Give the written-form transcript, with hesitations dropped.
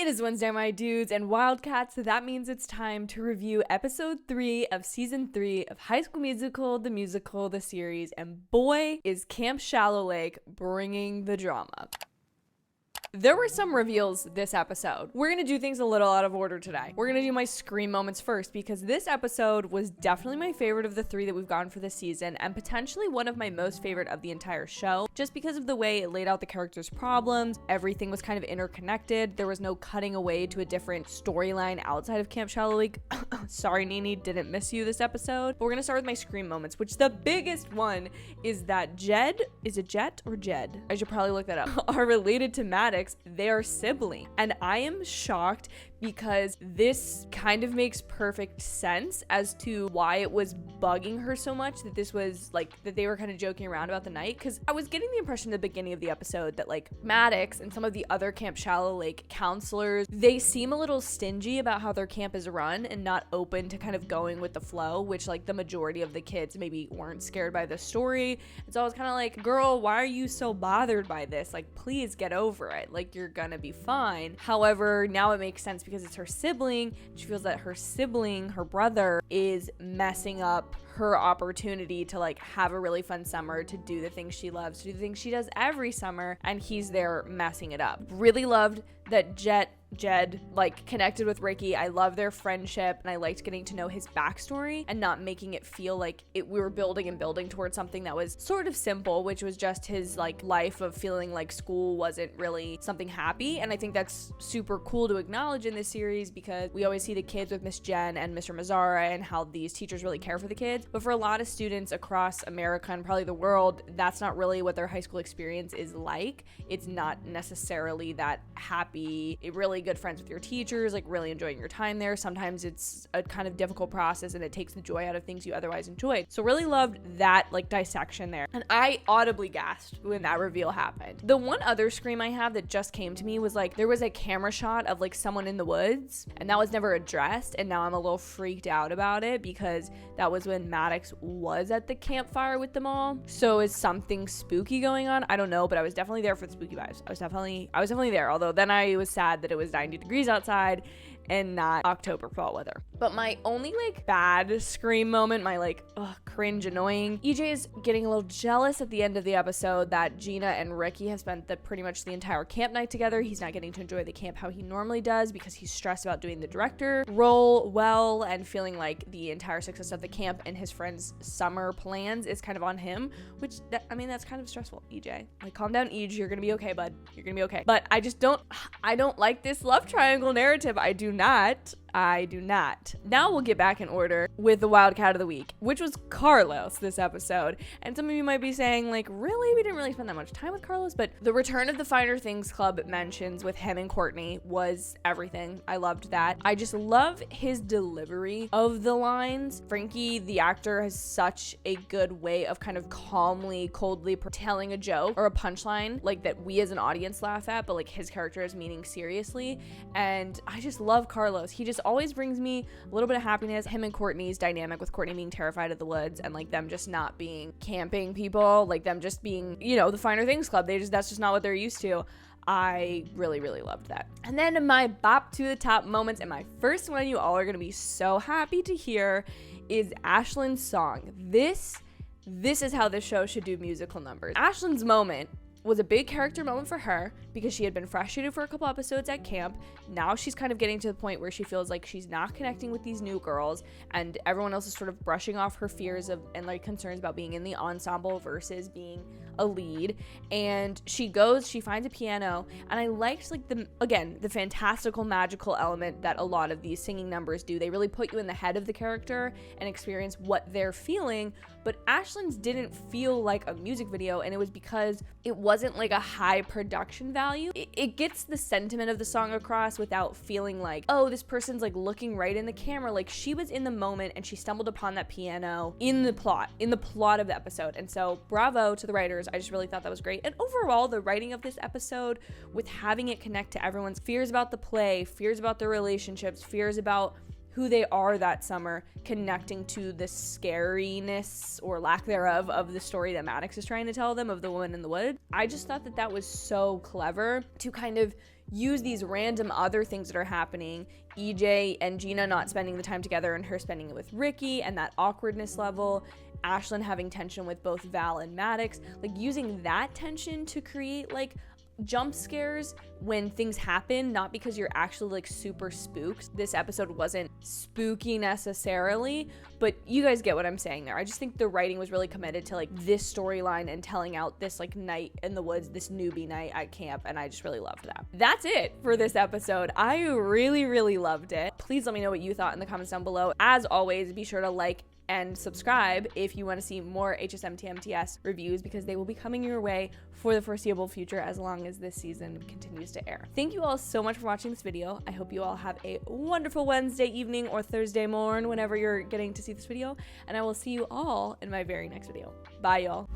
is Wednesday, my dudes and wildcats, so that means it's time to review episode 3 of season 3 of High School Musical, the musical, the series, and boy, is Camp Shallow Lake bringing the drama. There were some reveals this episode. We're gonna do things a little out of order today. We're gonna do my scream moments first because this episode was definitely my favorite of the 3 that we've gotten for this season and potentially one of my most favorite of the entire show just because of the way it laid out the characters' problems. Everything was kind of interconnected. There was no cutting away to a different storyline outside of Camp Shallow Lake. Sorry, Nene, didn't miss you this episode. But we're gonna start with my scream moments, which the biggest one is that Jed, is it Jet or Jed? I should probably look that up, are related to Maddox. They are siblings, and I am shocked because this kind of makes perfect sense as to why it was bugging her so much that this was like that they were kind of joking around about the night, because I was getting the impression at the beginning of the episode that like Maddox and some of the other Camp Shallow Lake counselors, they seem a little stingy about how their camp is run and not open to kind of going with the flow, which like the majority of the kids maybe weren't scared by the story. And so I was kind of like, girl, why are you so bothered by this? Like, please get over it. Like, you're gonna be fine. However, now it makes sense because it's her sibling. She feels that her sibling, her brother, is messing up her opportunity to like have a really fun summer, to do the things she loves, to do the things she does every summer, and he's there messing it up. Really loved that Jed like connected with Ricky. I love their friendship and I liked getting to know his backstory and not making it feel like we were building and building towards something that was sort of simple, which was just his like life of feeling like school wasn't really something happy. And I think that's super cool to acknowledge in this series because we always see the kids with Miss Jen and Mr. Mazzara and how these teachers really care for the kids. But for a lot of students across America and probably the world, that's not really what their high school experience is like. It's not necessarily that happy, really good friends with your teachers, like really enjoying your time there. Sometimes it's a kind of difficult process and it takes the joy out of things you otherwise enjoyed. So really loved that like dissection there. And I audibly gasped when that reveal happened. The one other scream I have that just came to me was like there was a camera shot of like someone in the woods and that was never addressed, and now I'm a little freaked out about it because that was when Maddox was at the campfire with them all. So is something spooky going on? I don't know, but I was definitely there for the spooky vibes. I was definitely there, although then I was sad that it was 90 degrees outside and not October fall weather. But my only like bad scream moment, my like cringe annoying, EJ is getting a little jealous at the end of the episode that Gina and Ricky have spent pretty much the entire camp night together. He's not getting to enjoy the camp how he normally does because he's stressed about doing the director role well and feeling like the entire success of the camp and his friends' summer plans is kind of on him, which that's kind of stressful. EJ, like, calm down, EJ, you're gonna be okay, bud. You're gonna be okay. But I don't like this love triangle narrative. I do not. Now we'll get back in order with the Wildcat of the Week, which was Carlos this episode. And some of you might be saying, like, really? We didn't really spend that much time with Carlos, but the return of the Finer Things Club mentions with him and Courtney was everything. I loved that. I just love his delivery of the lines. Frankie, the actor, has such a good way of kind of calmly, coldly telling a joke or a punchline, like that we as an audience laugh at, but like his character is meaning seriously. And I just love Carlos. He just always brings me a little bit of happiness. Him and Courtney's dynamic, with Courtney being terrified of the woods and like them just not being camping people, like them just being, the Finer Things Club. That's just not what they're used to. I really, really loved that. And then my bop to the top moments, and my first one you all are going to be so happy to hear, is Ashlyn's song. This is how this show should do musical numbers. Ashlyn's moment was a big character moment for her because she had been frustrated for a couple episodes at camp. Now she's kind of getting to the point where she feels like she's not connecting with these new girls, and everyone else is sort of brushing off her fears and like concerns about being in the ensemble versus being a lead. And she finds a piano, and I liked like the fantastical magical element that a lot of these singing numbers do. They really put you in the head of the character and experience what they're feeling. But Ashlyn's didn't feel like a music video, and it was because it wasn't like a high production value. It gets the sentiment of the song across without feeling like, oh, this person's like looking right in the camera. Like, she was in the moment and she stumbled upon that piano in the plot of the episode. And so bravo to the writers. I just really thought that was great. And overall, the writing of this episode, with having it connect to everyone's fears about the play, fears about their relationships, fears about who they are that summer, connecting to the scariness or lack thereof of the story that Maddox is trying to tell them of the woman in the wood. I just thought that was so clever to kind of use these random other things that are happening, EJ and Gina not spending the time together and her spending it with Ricky, and that awkwardness level, Ashlyn having tension with both Val and Maddox, like using that tension to create like jump scares when things happen, not because you're actually like super spooked. This episode wasn't spooky necessarily, but you guys get what I'm saying there. I just think the writing was really committed to like this storyline and telling out this like night in the woods, this newbie night at camp, and I just really loved that. That's it for this episode. I really loved it. Please let me know what you thought in the comments down below. As always, be sure to like and subscribe if you want to see more HSMTMTS reviews, because they will be coming your way for the foreseeable future as long as this season continues to air. Thank you all so much for watching this video. I hope you all have a wonderful Wednesday evening or Thursday morn whenever you're getting to see this video, and I will see you all in my very next video. Bye, y'all.